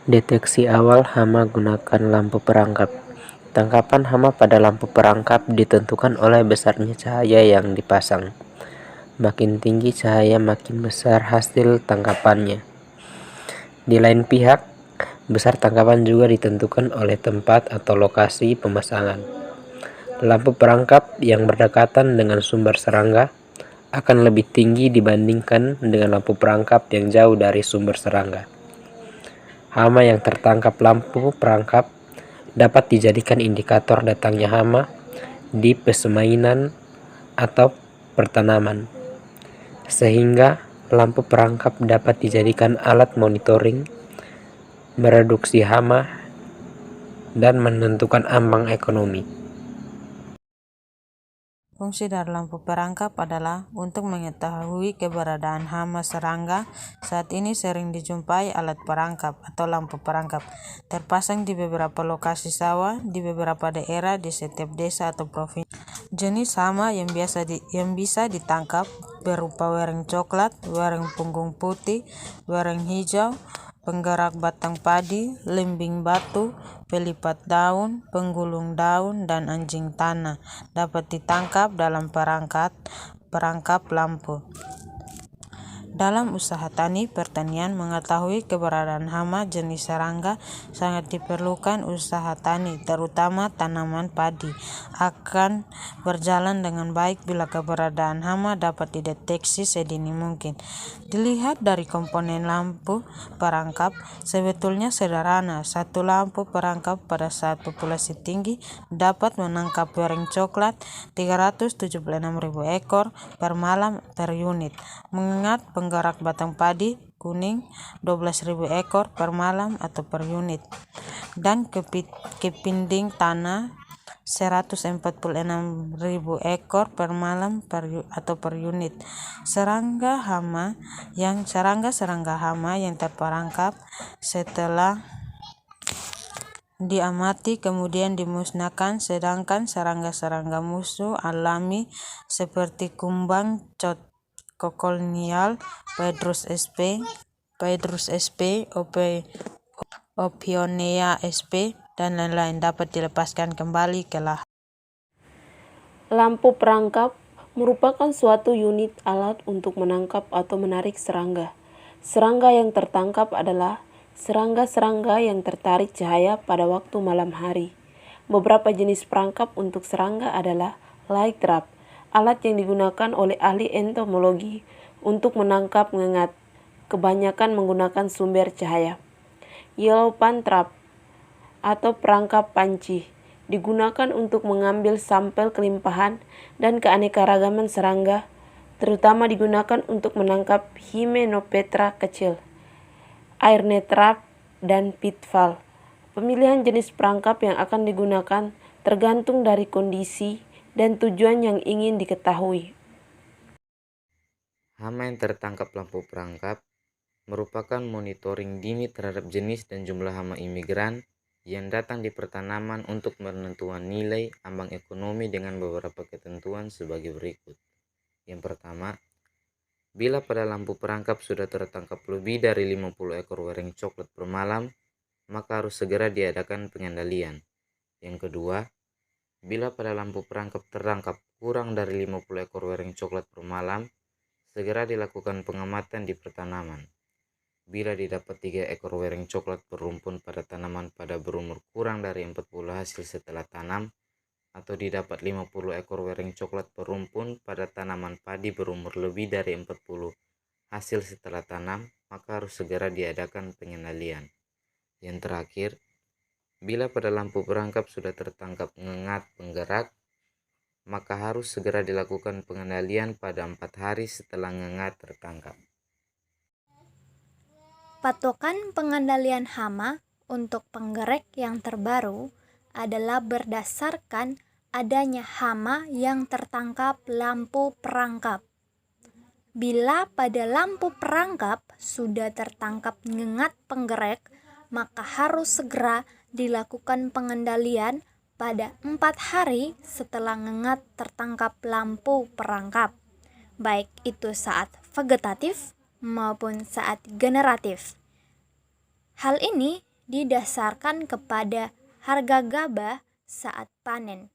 Deteksi awal hama gunakan lampu perangkap. Tangkapan hama pada lampu perangkap ditentukan oleh besarnya cahaya yang dipasang. Makin tinggi cahaya, makin besar hasil tangkapannya. Di lain pihak, besar tangkapan juga ditentukan oleh tempat atau lokasi pemasangan. Lampu perangkap yang berdekatan dengan sumber serangga akan lebih tinggi dibandingkan dengan lampu perangkap yang jauh dari sumber serangga. Hama yang tertangkap lampu perangkap dapat dijadikan indikator datangnya hama di persemaian atau pertanaman, sehingga lampu perangkap dapat dijadikan alat monitoring, mereduksi hama, dan menentukan ambang ekonomi. Fungsi dari lampu perangkap adalah untuk mengetahui keberadaan hama serangga. Saat ini sering dijumpai alat perangkap atau lampu perangkap terpasang di beberapa lokasi sawah, di beberapa daerah, di setiap desa atau provinsi. Jenis hama yang bisa ditangkap berupa wereng coklat, wereng punggung putih, wereng hijau, penggerak batang padi, lembing batu, pelipat daun, penggulung daun, dan anjing tanah dapat ditangkap dalam perangkap lampu. Dalam usaha tani pertanian, mengetahui keberadaan hama jenis serangga sangat diperlukan. Usaha tani, terutama tanaman padi, akan berjalan dengan baik bila keberadaan hama dapat dideteksi sedini mungkin. Dilihat dari komponen lampu perangkap, sebetulnya sederhana. Satu lampu perangkap pada saat populasi tinggi dapat menangkap wereng coklat 376.000 ekor per malam per unit. Mengingat penggerak batang padi kuning 12.000 ekor per malam atau per unit, dan kepinding tanah 146.000 ekor per malam atau per unit. Serangga hama yang terperangkap setelah diamati kemudian dimusnahkan, sedangkan serangga-serangga musuh alami seperti kumbang cocolnial, Phaedrus sp, Ophionia sp, dan lain-lain dapat dilepaskan kembali ke lahan. Lampu perangkap merupakan suatu unit alat untuk menangkap atau menarik serangga. Serangga yang tertangkap adalah serangga-serangga yang tertarik cahaya pada waktu malam hari. Beberapa jenis perangkap untuk serangga adalah light trap, alat yang digunakan oleh ahli entomologi untuk menangkap ngengat, kebanyakan menggunakan sumber cahaya. Yellow pan trap atau perangkap panci digunakan untuk mengambil sampel kelimpahan dan keanekaragaman serangga, terutama digunakan untuk menangkap Hymenoptera kecil. Airnet trap dan pitfall. Pemilihan jenis perangkap yang akan digunakan tergantung dari kondisi dan tujuan yang ingin diketahui. Hama yang tertangkap lampu perangkap merupakan monitoring dini terhadap jenis dan jumlah hama imigran yang datang di pertanaman untuk menentukan nilai ambang ekonomi dengan beberapa ketentuan sebagai berikut. Yang pertama, bila pada lampu perangkap sudah tertangkap lebih dari 50 ekor wereng coklat per malam, maka harus segera diadakan pengendalian. Yang kedua, bila pada lampu perangkap tertangkap kurang dari 50 ekor wereng coklat per malam, segera dilakukan pengamatan di pertanaman. Bila didapat 3 ekor wereng coklat per rumpun pada tanaman pada berumur kurang dari 40 hasil setelah tanam, atau didapat 50 ekor wereng coklat per rumpun pada tanaman padi berumur lebih dari 40 hasil setelah tanam, maka harus segera diadakan pengendalian. Yang terakhir, bila pada lampu perangkap sudah tertangkap ngengat penggerak, maka harus segera dilakukan pengendalian pada 4 hari setelah ngengat tertangkap. Patokan pengendalian hama untuk penggerak yang terbaru adalah berdasarkan adanya hama yang tertangkap lampu perangkap. Bila pada lampu perangkap sudah tertangkap ngengat penggerak, maka harus segera dilakukan pengendalian pada 4 hari setelah ngengat tertangkap lampu perangkap, baik itu saat vegetatif maupun saat generatif. Hal ini didasarkan kepada harga gabah saat panen.